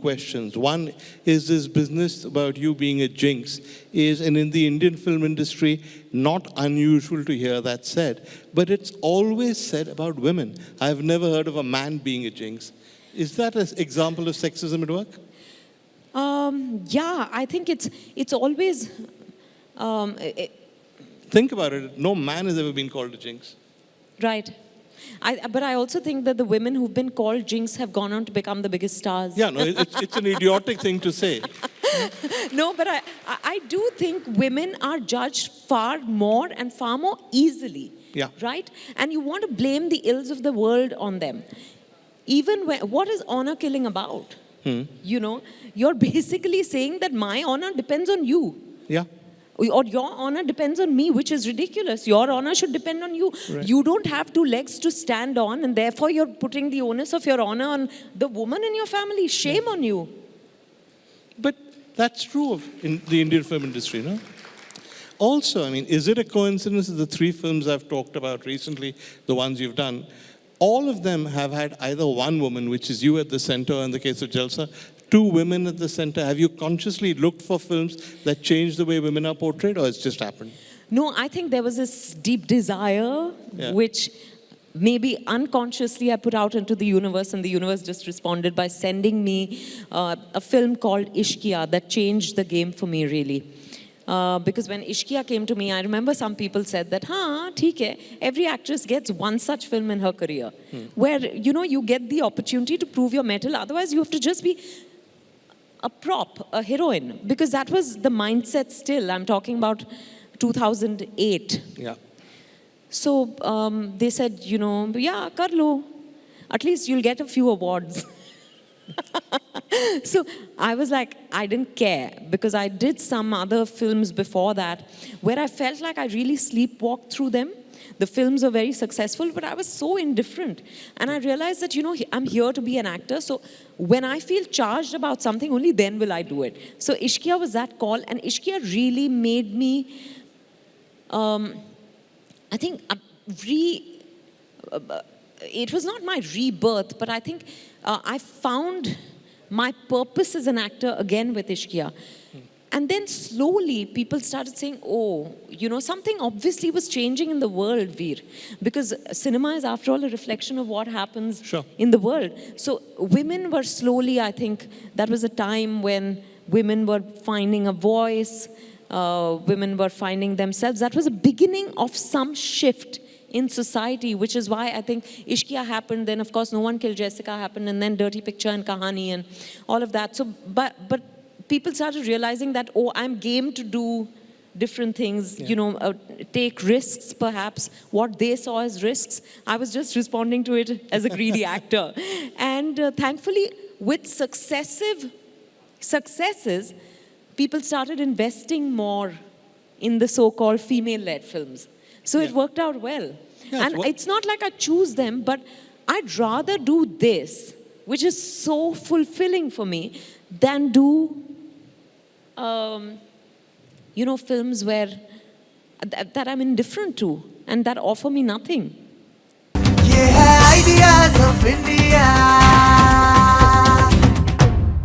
questions. One is this business about you being a jinx and in the Indian film industry, not unusual to hear that said, but it's always said about women. I've never heard of a man being a jinx. Is that an example of sexism at work? Yeah, I think it's always... Think about it. No man has ever been called a jinx. Right. But I also think that the women who've been called jinx have gone on to become the biggest stars. Yeah, no, it's an idiotic thing to say. No, but I do think women are judged far more and far more easily. Yeah. Right? And you want to blame the ills of the world on them. Even when, what is honor killing about? You know, you're basically saying that my honor depends on you. Yeah. Or your honor depends on me, which is ridiculous. Your honor should depend on you. Right. You don't have two legs to stand on, and therefore you're putting the onus of your honor on the woman in your family. Shame on you. But that's true in the Indian film industry, no? Also, I mean, is it a coincidence that the 3 films I've talked about recently, the ones you've done, all of them have had either one woman, which is you at the center in the case of Jalsa, 2 women at the center. Have you consciously looked for films that change the way women are portrayed, or it's just happened? No, I think there was this deep desire, which maybe unconsciously I put out into the universe, and the universe just responded by sending me a film called Ishqiya that changed the game for me, really. Because when Ishqiya came to me, I remember some people said that, theek hai, every actress gets one such film in her career, where, you know, you get the opportunity to prove your mettle. Otherwise, you have to just be a prop, a heroine, because that was the mindset still. I'm talking about 2008. Yeah. So they said, you know, yeah, kar lo. At least you'll get a few awards. So I was like, I didn't care, because I did some other films before that where I felt like I really sleepwalked through them. The films were very successful, but I was so indifferent. And I realized that, you know, I'm here to be an actor. So when I feel charged about something, only then will I do it. So Ishqiya was that call. And Ishqiya really made me, I think, it was not my rebirth, but I think I found my purpose as an actor again with Ishqiya. And then slowly people started saying, oh, you know, something obviously was changing in the world, Veer. Because cinema is, after all, a reflection of what happens in the world. So women were slowly, I think, that was a time when women were finding a voice, women were finding themselves. That was a beginning of some shift in society, which is why I think Ishqiya happened. Then, of course, No One Killed Jessica happened, and then Dirty Picture and Kahani and all of that. So, but people started realizing that, oh, I'm game to do different things, you know, take risks, perhaps. What they saw as risks, I was just responding to it as a greedy actor. And thankfully, with successes, people started investing more in the so-called female-led films. So it worked out well. Yeah, and it's not like I choose them, but I'd rather do this, which is so fulfilling for me, than do you know, films where that I'm indifferent to and that offer me nothing. Yeah, ideas of India.